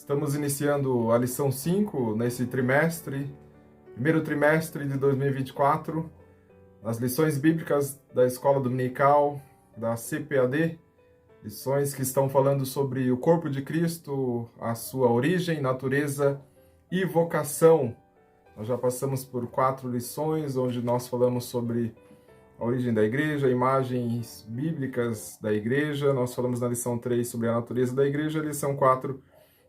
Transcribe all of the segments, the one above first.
Estamos iniciando a lição 5 nesse trimestre, primeiro trimestre de 2024, as lições bíblicas da Escola Dominical, da CPAD, lições que estão falando sobre o corpo de Cristo, a sua origem, natureza e vocação. Nós já passamos por 4 lições, onde nós falamos sobre a origem da igreja, imagens bíblicas da igreja. Nós falamos na lição 3 sobre a natureza da igreja, a lição 4,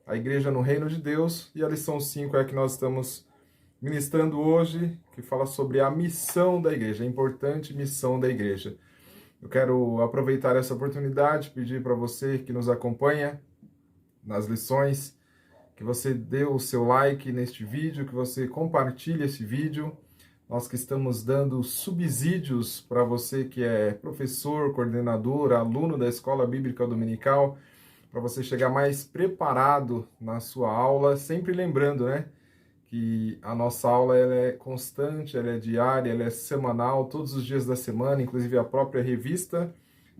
a igreja no reino de Deus, e a lição 5 é a que nós estamos ministrando hoje, que fala sobre a missão da igreja, a importante missão da igreja. Eu quero aproveitar essa oportunidade, pedir para você que nos acompanha nas lições, que você dê o seu like neste vídeo, que você compartilhe esse vídeo. Nós que estamos dando subsídios para você que é professor, coordenador, aluno da Escola Bíblica Dominical, para você chegar mais preparado na sua aula, sempre lembrando, né, que a nossa aula ela é constante, ela é diária, ela é semanal, todos os dias da semana, inclusive a própria revista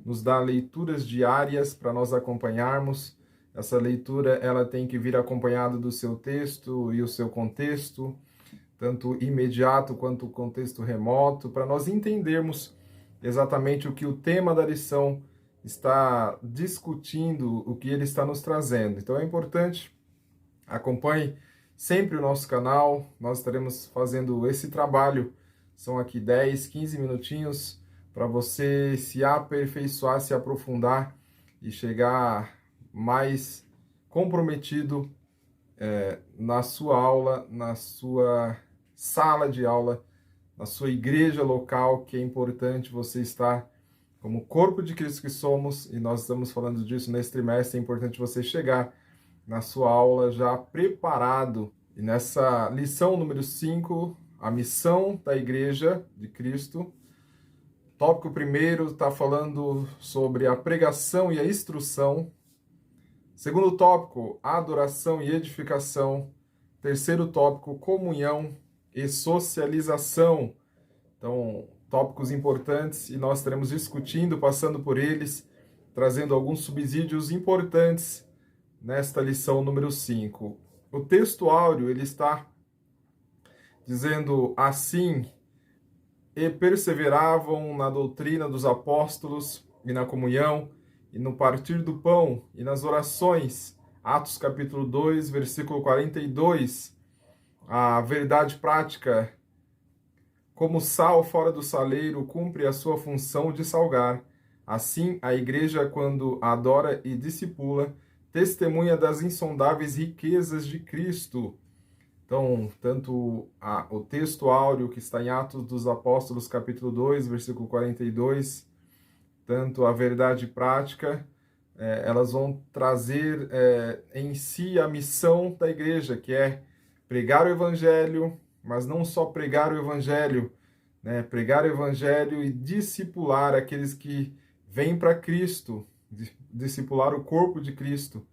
nos dá leituras diárias para nós acompanharmos. Essa leitura ela tem que vir acompanhada do seu texto e o seu contexto, tanto imediato quanto o contexto remoto, para nós entendermos exatamente o que o tema da lição está discutindo, o que ele está nos trazendo. Então é importante, acompanhe sempre o nosso canal, nós estaremos fazendo esse trabalho, são aqui 10, 15 minutinhos, para você se aperfeiçoar, se aprofundar e chegar mais comprometido na sua aula, na sua sala de aula, na sua igreja local, que é importante você estar como corpo de Cristo que somos, e nós estamos falando disso nesse trimestre. É importante você chegar na sua aula já preparado. E nessa lição número 5, a missão da igreja de Cristo, tópico primeiro está falando sobre a pregação e a instrução. Segundo tópico, adoração e edificação. Terceiro tópico, comunhão e socialização. Então, tópicos importantes, e nós estaremos discutindo, passando por eles, trazendo alguns subsídios importantes nesta lição número 5. O texto áureo, ele está dizendo assim: e perseveravam na doutrina dos apóstolos e na comunhão, e no partir do pão, e nas orações. Atos capítulo 2, versículo 42. A verdade prática, como sal fora do saleiro, cumpre a sua função de salgar. Assim, a igreja, quando adora e discipula, testemunha das insondáveis riquezas de Cristo. Então, tanto o texto áureo que está em Atos dos Apóstolos, capítulo 2, versículo 42, tanto a verdade prática, elas vão trazer em si a missão da igreja, que é pregar o evangelho, mas não só pregar o evangelho, né? Pregar o evangelho e discipular aqueles que vêm para Cristo, discipular o corpo de Cristo,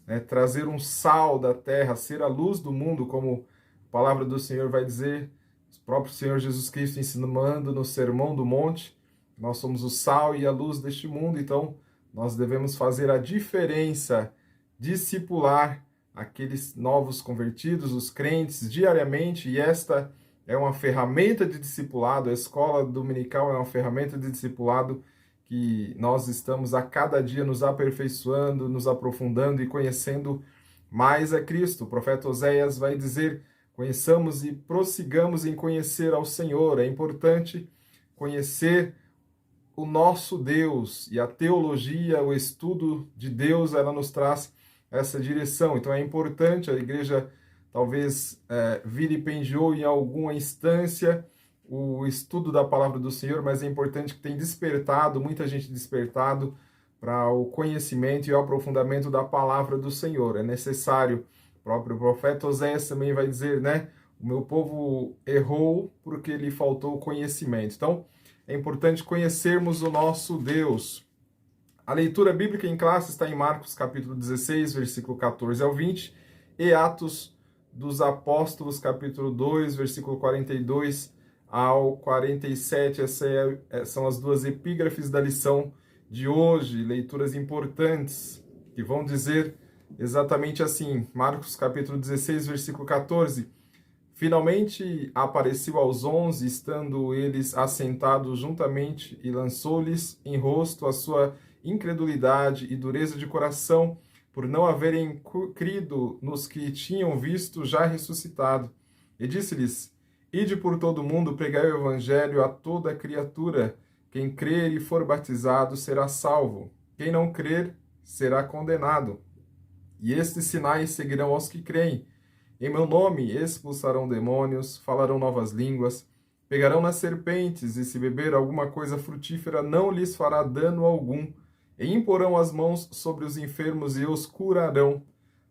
né? Trazer um sal da terra, ser a luz do mundo, como a palavra do Senhor vai dizer, o próprio Senhor Jesus Cristo ensinando no Sermão do Monte. Nós somos o sal e a luz deste mundo, então nós devemos fazer a diferença, discipular aqueles novos convertidos, os crentes, diariamente, e esta é uma ferramenta de discipulado. A escola dominical é uma ferramenta de discipulado que nós estamos a cada dia nos aperfeiçoando, nos aprofundando e conhecendo mais a Cristo. O profeta Oséias vai dizer: conheçamos e prossigamos em conhecer ao Senhor. É importante conhecer o nosso Deus, e a teologia, o estudo de Deus, ela nos traz essa direção. Então é importante, a igreja talvez vilipendiou em alguma instância o estudo da palavra do Senhor, mas é importante que tenha despertado, muita gente despertado para o conhecimento e o aprofundamento da palavra do Senhor. É necessário. O próprio profeta Oséias também vai dizer, né? O meu povo errou porque lhe faltou conhecimento. Então, é importante conhecermos o nosso Deus. A leitura bíblica em classe está em Marcos capítulo 16, versículo 14 ao 20, e Atos dos Apóstolos capítulo 2, versículo 42 ao 47. Essas são as duas epígrafes da lição de hoje, leituras importantes que vão dizer exatamente assim. Marcos capítulo 16, versículo 14. Finalmente apareceu aos 11, estando eles assentados juntamente, e lançou-lhes em rosto a sua incredulidade e dureza de coração, por não haverem crido nos que tinham visto já ressuscitado. E disse-lhes: Ide por todo o mundo, pregai o evangelho a toda criatura. Quem crer e for batizado será salvo. Quem não crer será condenado. E estes sinais seguirão aos que creem. Em meu nome expulsarão demônios, falarão novas línguas, pegarão nas serpentes, e se beber alguma coisa frutífera não lhes fará dano algum, e imporão as mãos sobre os enfermos e os curarão.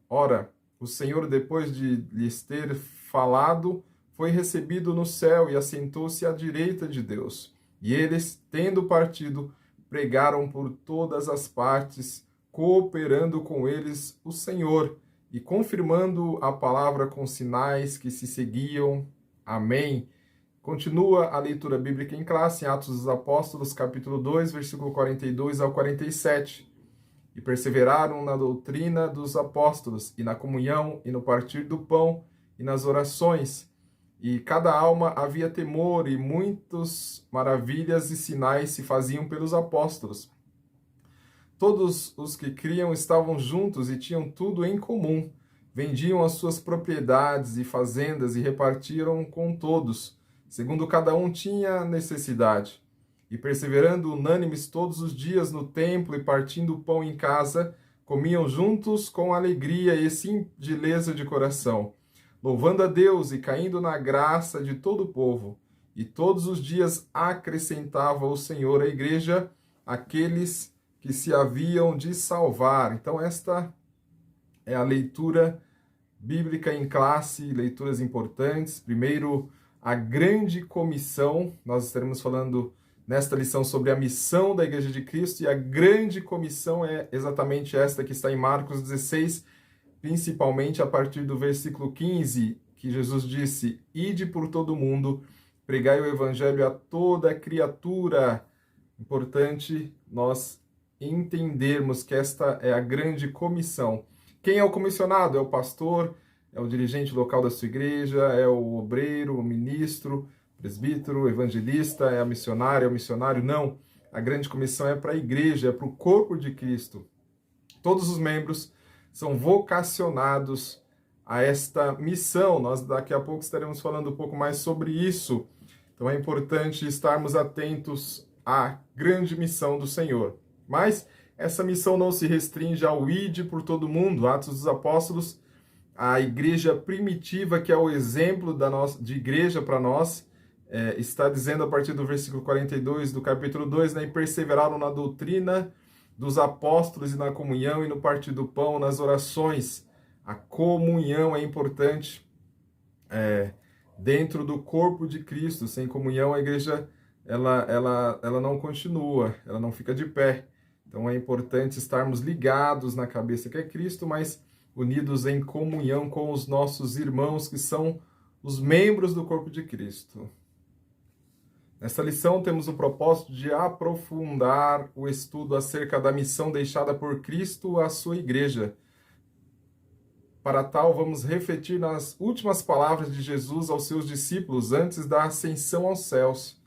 Ora, o Senhor, depois de lhes ter falado, foi recebido no céu e assentou-se à direita de Deus. E eles, tendo partido, pregaram por todas as partes, cooperando com eles o Senhor, e confirmando a palavra com sinais que se seguiam. Amém. Continua a leitura bíblica em classe, em Atos dos Apóstolos, capítulo 2, versículo 42 ao 47. E perseveraram na doutrina dos apóstolos, e na comunhão, e no partir do pão, e nas orações. E cada alma havia temor, e muitas maravilhas e sinais se faziam pelos apóstolos. Todos os que criam estavam juntos e tinham tudo em comum. Vendiam as suas propriedades e fazendas e repartiram com todos, segundo cada um tinha necessidade. E perseverando unânimes todos os dias no templo e partindo o pão em casa, comiam juntos com alegria e singeleza de coração, louvando a Deus e caindo na graça de todo o povo. E todos os dias acrescentava o Senhor à igreja aqueles que se haviam de salvar. Então, esta é a leitura bíblica em classe, leituras importantes. Primeiro, a grande comissão. Nós estaremos falando nesta lição sobre a missão da Igreja de Cristo, e a grande comissão é exatamente esta que está em Marcos 16, principalmente a partir do versículo 15, que Jesus disse: Ide por todo o mundo, pregai o evangelho a toda criatura. Importante nós entendermos que esta é a grande comissão. Quem é o comissionado? É o pastor, é o dirigente local da sua igreja, é o obreiro, o ministro, presbítero, evangelista, é a missionária, é o missionário? Não. A grande comissão é para a igreja, é para o corpo de Cristo. Todos os membros são vocacionados a esta missão. Nós daqui a pouco estaremos falando um pouco mais sobre isso. Então é importante estarmos atentos à grande missão do Senhor. Mas essa missão não se restringe ao ide por todo mundo. Atos dos Apóstolos, a igreja primitiva, que é o exemplo de igreja para nós, está dizendo a partir do versículo 42 do capítulo 2, né, e perseveraram na doutrina dos apóstolos e na comunhão e no partir do pão, nas orações. A comunhão é importante dentro do corpo de Cristo. Sem comunhão, a igreja ela não continua, ela não fica de pé. Então é importante estarmos ligados na cabeça que é Cristo, mas unidos em comunhão com os nossos irmãos, que são os membros do corpo de Cristo. Nesta lição temos o propósito de aprofundar o estudo acerca da missão deixada por Cristo à sua igreja. Para tal, vamos refletir nas últimas palavras de Jesus aos seus discípulos antes da ascensão aos céus,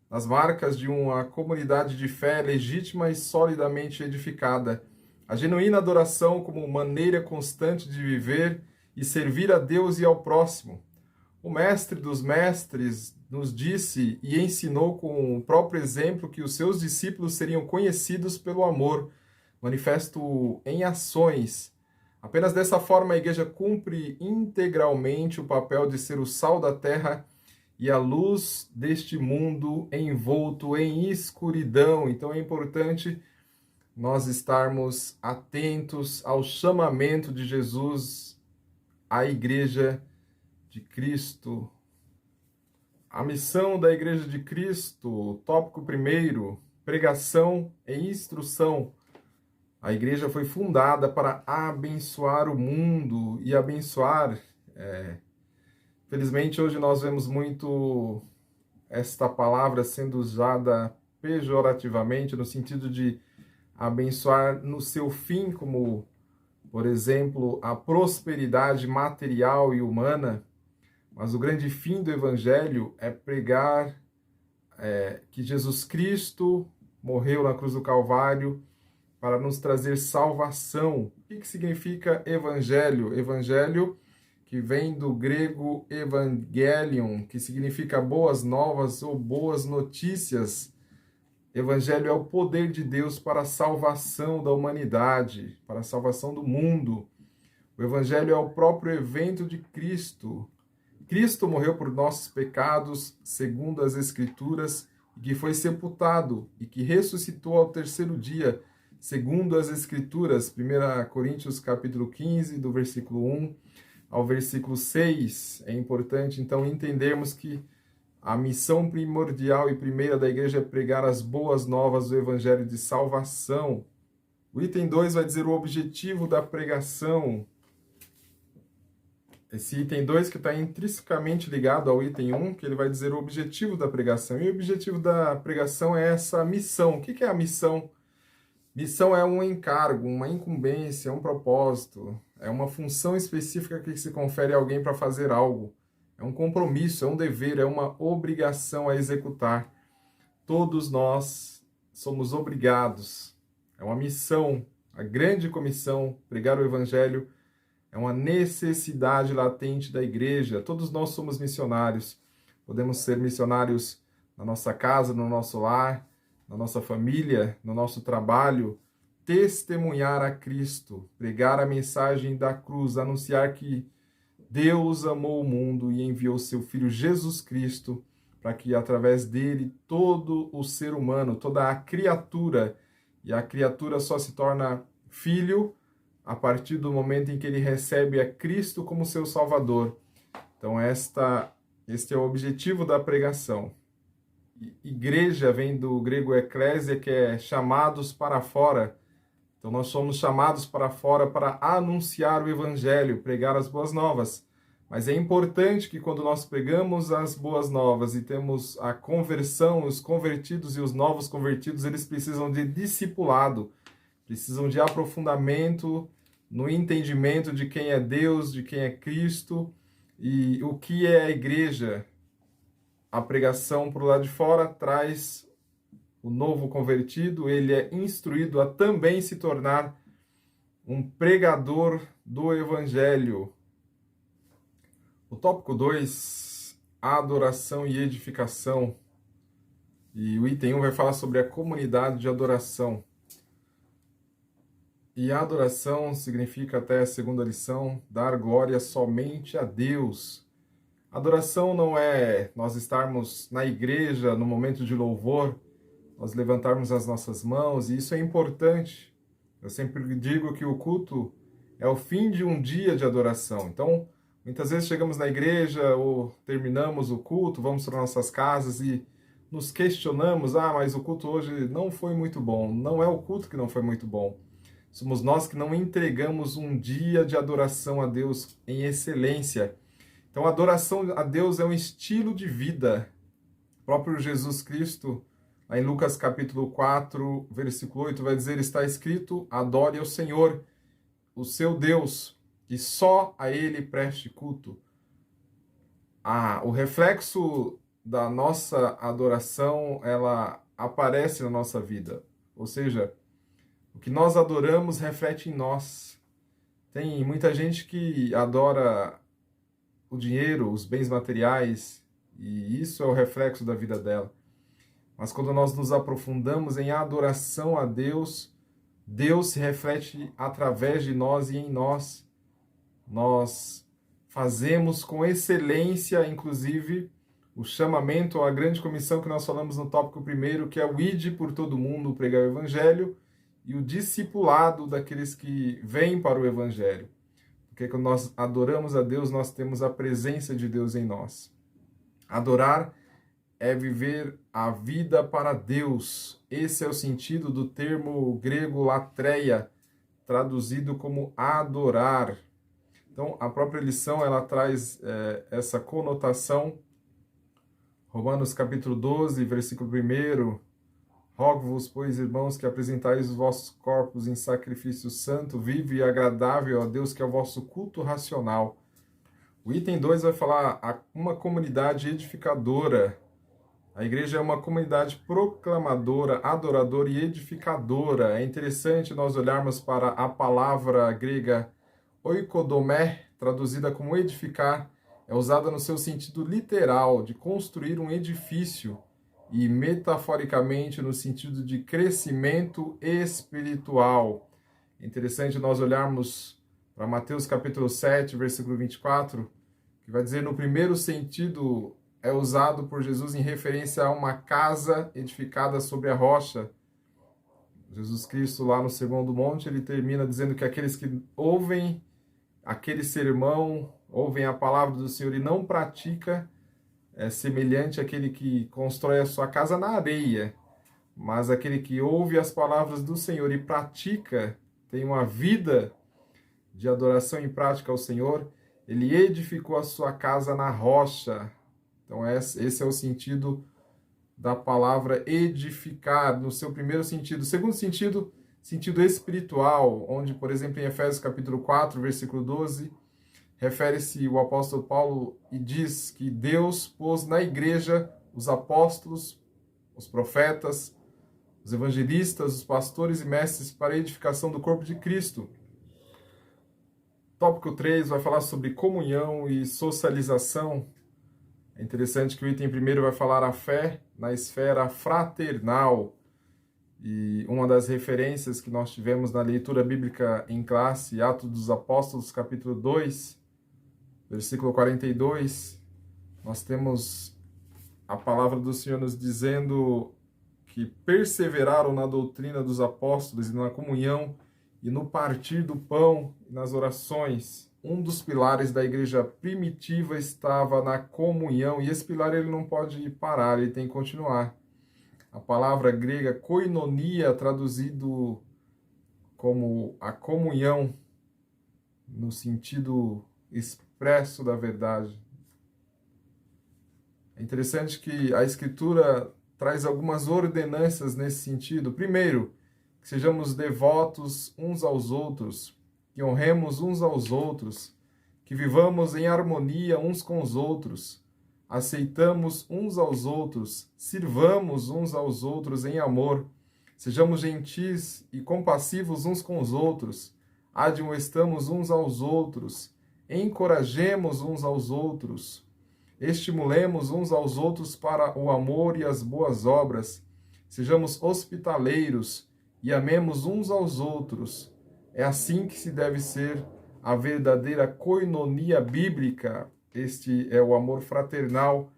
nas marcas de uma comunidade de fé legítima e solidamente edificada, a genuína adoração como maneira constante de viver e servir a Deus e ao próximo. O mestre dos mestres nos disse e ensinou com o próprio exemplo que os seus discípulos seriam conhecidos pelo amor, manifesto em ações. Apenas dessa forma a igreja cumpre integralmente o papel de ser o sal da terra e a luz deste mundo envolto em escuridão. Então é importante nós estarmos atentos ao chamamento de Jesus à igreja de Cristo. A missão da igreja de Cristo, tópico 1, pregação e instrução. A igreja foi fundada para abençoar o mundo e abençoar. Felizmente, hoje nós vemos muito esta palavra sendo usada pejorativamente, no sentido de abençoar no seu fim, como por exemplo, a prosperidade material e humana, mas o grande fim do Evangelho é pregar que Jesus Cristo morreu na cruz do Calvário para nos trazer salvação. O que significa Evangelho? Evangelho, que vem do grego evangelion, que significa boas novas ou boas notícias. Evangelho é o poder de Deus para a salvação da humanidade, para a salvação do mundo. O Evangelho é o próprio evento de Cristo. Cristo morreu por nossos pecados, segundo as Escrituras, e que foi sepultado e que ressuscitou ao terceiro dia, segundo as Escrituras. 1 Coríntios capítulo 15, do versículo 1 ao versículo 6. É importante, então, entendermos que a missão primordial e primeira da igreja é pregar as boas novas do Evangelho de salvação. O item 2 vai dizer o objetivo da pregação. Esse item 2 que está intrinsecamente ligado ao item 1, que ele vai dizer o objetivo da pregação. E o objetivo da pregação é essa missão. O que é a missão? Missão é um encargo, uma incumbência, um propósito. É uma função específica que se confere a alguém para fazer algo. É um compromisso, é um dever, é uma obrigação a executar. Todos nós somos obrigados. É uma missão, a grande comissão, pregar o Evangelho, é uma necessidade latente da igreja. Todos nós somos missionários. Podemos ser missionários na nossa casa, no nosso lar, na nossa família, no nosso trabalho. Testemunhar a Cristo, pregar a mensagem da cruz, anunciar que Deus amou o mundo e enviou seu Filho Jesus Cristo para que, através dele, todo o ser humano, toda a criatura, e a criatura só se torna filho a partir do momento em que ele recebe a Cristo como seu Salvador. Então, este é o objetivo da pregação. Igreja vem do grego eclésia, que é chamados para fora. Então, nós somos chamados para fora para anunciar o Evangelho, pregar as boas novas. Mas é importante que quando nós pregamos as boas novas e temos a conversão, os convertidos e os novos convertidos, eles precisam de discipulado, precisam de aprofundamento no entendimento de quem é Deus, de quem é Cristo e o que é a igreja. A pregação para o lado de fora traz o novo convertido, ele é instruído a também se tornar um pregador do Evangelho. O tópico 2, adoração e edificação. E o item 1 vai falar sobre a comunidade de adoração. E a adoração significa, até a segunda lição, dar glória somente a Deus. Adoração não é nós estarmos na igreja no momento de louvor, nós levantarmos as nossas mãos, e isso é importante. Eu sempre digo que o culto é o fim de um dia de adoração. Então, muitas vezes chegamos na igreja ou terminamos o culto, vamos para nossas casas e nos questionamos, mas o culto hoje não foi muito bom. Não é o culto que não foi muito bom. Somos nós que não entregamos um dia de adoração a Deus em excelência. Então, a adoração a Deus é um estilo de vida. O próprio Jesus Cristo, lá em Lucas capítulo 4, versículo 8, vai dizer, está escrito, adore ao Senhor, o seu Deus, e só a Ele preste culto. O reflexo da nossa adoração, ela aparece na nossa vida. Ou seja, o que nós adoramos reflete em nós. Tem muita gente que adora o dinheiro, os bens materiais, e isso é o reflexo da vida dela. Mas quando nós nos aprofundamos em adoração a Deus, Deus se reflete através de nós e em nós. Nós fazemos com excelência, inclusive, o chamamento à grande comissão que nós falamos no tópico 1, que é o ide por todo mundo, pregar o Evangelho, e o discipulado daqueles que vêm para o Evangelho. Porque quando nós adoramos a Deus, nós temos a presença de Deus em nós. Adorar é viver a vida para Deus. Esse é o sentido do termo grego latreia, traduzido como adorar. Então, a própria lição, ela traz essa conotação. Romanos capítulo 12, versículo 1, Rogo-vos, pois, irmãos, que apresentais os vossos corpos em sacrifício santo, vivo e agradável a Deus, que é o vosso culto racional. O item 2 vai falar uma comunidade edificadora. A igreja é uma comunidade proclamadora, adoradora e edificadora. É interessante nós olharmos para a palavra grega oikodomé, traduzida como edificar, é usada no seu sentido literal, de construir um edifício, e metaforicamente no sentido de crescimento espiritual. É interessante nós olharmos para Mateus capítulo 7, versículo 24, que vai dizer, no primeiro sentido, é usado por Jesus em referência a uma casa edificada sobre a rocha. Jesus Cristo, lá no Sermão do Monte, ele termina dizendo que aqueles que ouvem aquele sermão, ouvem a palavra do Senhor e não pratica, é semelhante àquele que constrói a sua casa na areia. Mas aquele que ouve as palavras do Senhor e pratica, tem uma vida de adoração em prática ao Senhor, ele edificou a sua casa na rocha. Então esse é o sentido da palavra edificar, no seu primeiro sentido. Segundo sentido, sentido espiritual, onde, por exemplo, em Efésios capítulo 4, versículo 12, refere-se o apóstolo Paulo e diz que Deus pôs na igreja os apóstolos, os profetas, os evangelistas, os pastores e mestres para a edificação do corpo de Cristo. Tópico 3 vai falar sobre comunhão e socialização. É interessante que o item primeiro vai falar a fé na esfera fraternal. E uma das referências que nós tivemos na leitura bíblica em classe, Atos dos Apóstolos, capítulo 2, versículo 42, nós temos a palavra do Senhor nos dizendo que perseveraram na doutrina dos apóstolos e na comunhão e no partir do pão e nas orações. Um dos pilares da igreja primitiva estava na comunhão, e esse pilar ele não pode parar, ele tem que continuar. A palavra grega koinonia, traduzido como a comunhão, no sentido expresso da verdade. É interessante que a Escritura traz algumas ordenanças nesse sentido. Primeiro, que sejamos devotos uns aos outros, que honremos uns aos outros, que vivamos em harmonia uns com os outros, aceitamos uns aos outros, sirvamos uns aos outros em amor, sejamos gentis e compassivos uns com os outros, admoestamos uns aos outros, encorajemos uns aos outros, estimulemos uns aos outros para o amor e as boas obras, sejamos hospitaleiros e amemos uns aos outros. É assim que se deve ser a verdadeira koinonia bíblica. Este é o amor fraternal.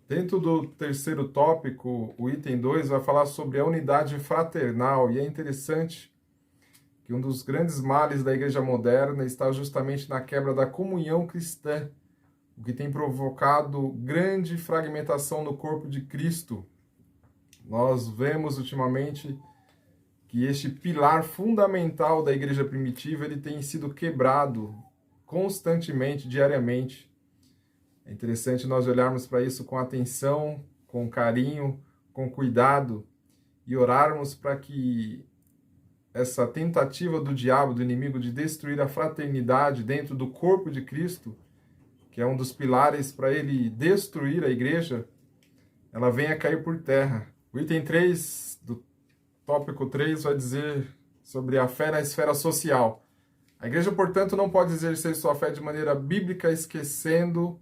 Dentro do terceiro tópico, o item 2 vai falar sobre a unidade fraternal. E é interessante que um dos grandes males da igreja moderna está justamente na quebra da comunhão cristã, o que tem provocado grande fragmentação no corpo de Cristo. Nós vemos ultimamente que este pilar fundamental da igreja primitiva ele tem sido quebrado constantemente, diariamente. É interessante nós olharmos para isso com atenção, com carinho, com cuidado e orarmos para que essa tentativa do diabo, do inimigo, de destruir a fraternidade dentro do corpo de Cristo, que é um dos pilares para ele destruir a igreja, ela venha cair por terra. O item 3 do tópico 3 vai dizer sobre a fé na esfera social. A igreja, portanto, não pode exercer sua fé de maneira bíblica, esquecendo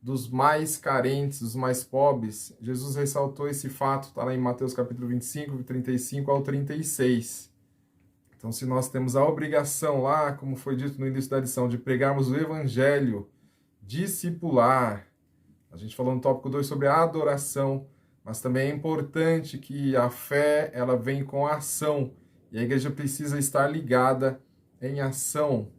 dos mais carentes, dos mais pobres. Jesus ressaltou esse fato, está lá em Mateus capítulo 25, 35 ao 36. Então, se nós temos a obrigação lá, como foi dito no início da lição, de pregarmos o evangelho, discipular, a gente falou no tópico 2 sobre a adoração, mas também é importante que a fé, ela vem com a ação, e a igreja precisa estar ligada em ação,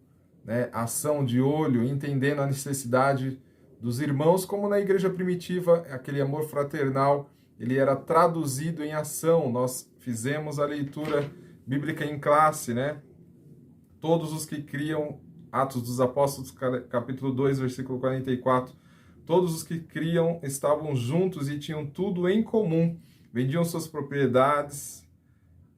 né? Ação de olho, entendendo a necessidade dos irmãos, como na igreja primitiva, aquele amor fraternal, ele era traduzido em ação. Nós fizemos a leitura bíblica em classe, né? Todos os que criam, Atos dos Apóstolos, capítulo 2, versículo 44, todos os que criam estavam juntos e tinham tudo em comum. vendiam suas propriedades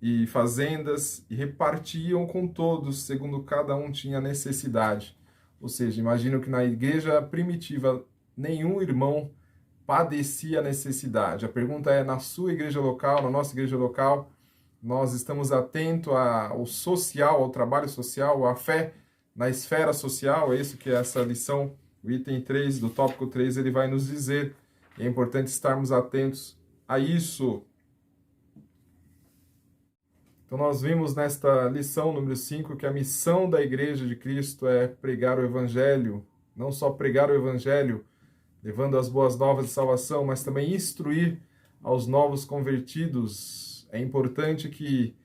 e fazendas e repartiam com todos, segundo cada um tinha necessidade. Ou seja, imagino que na igreja primitiva nenhum irmão padecia necessidade. A pergunta é, na sua igreja local, na nossa igreja local, nós estamos atentos ao social, ao trabalho social, à fé na esfera social? É isso que essa lição, o item 3 do tópico 3, ele vai nos dizer. É importante estarmos atentos a isso. Então nós vimos nesta lição número 5 que a missão da Igreja de Cristo é pregar o Evangelho, não só pregar o Evangelho, levando as boas novas de salvação, mas também instruir aos novos convertidos. É importante que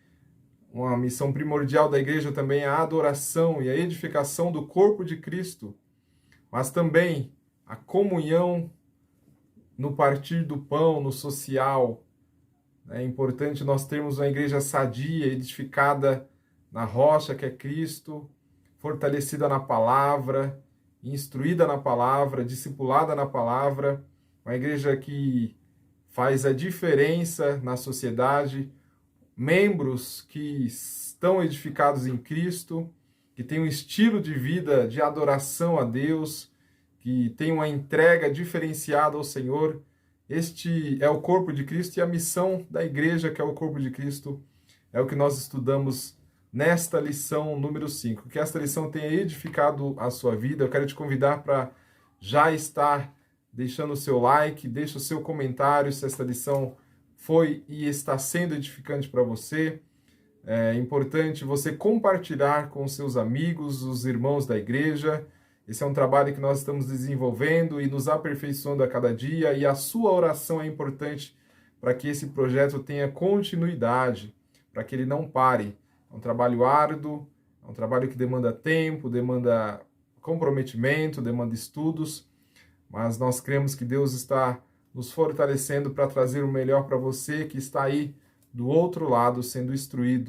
uma missão primordial da Igreja também é a adoração e a edificação do corpo de Cristo, mas também a comunhão no partir do pão, no social. É importante nós termos uma igreja sadia, edificada na rocha que é Cristo, fortalecida na palavra, instruída na palavra, discipulada na palavra, uma igreja que faz a diferença na sociedade, membros que estão edificados em Cristo, que têm um estilo de vida de adoração a Deus, que tem uma entrega diferenciada ao Senhor. Este é o corpo de Cristo e a missão da igreja, que é o corpo de Cristo, é o que nós estudamos nesta lição número 5. Que esta lição tenha edificado a sua vida. Eu quero te convidar para já estar deixando o seu like, deixa o seu comentário se esta lição foi e está sendo edificante para você. É importante você compartilhar com os seus amigos, os irmãos da igreja. Esse é um trabalho que nós estamos desenvolvendo e nos aperfeiçoando a cada dia, e a sua oração é importante para que esse projeto tenha continuidade, para que ele não pare. É um trabalho árduo, é um trabalho que demanda tempo, demanda comprometimento, demanda estudos, mas nós cremos que Deus está nos fortalecendo para trazer o melhor para você que está aí do outro lado sendo instruído.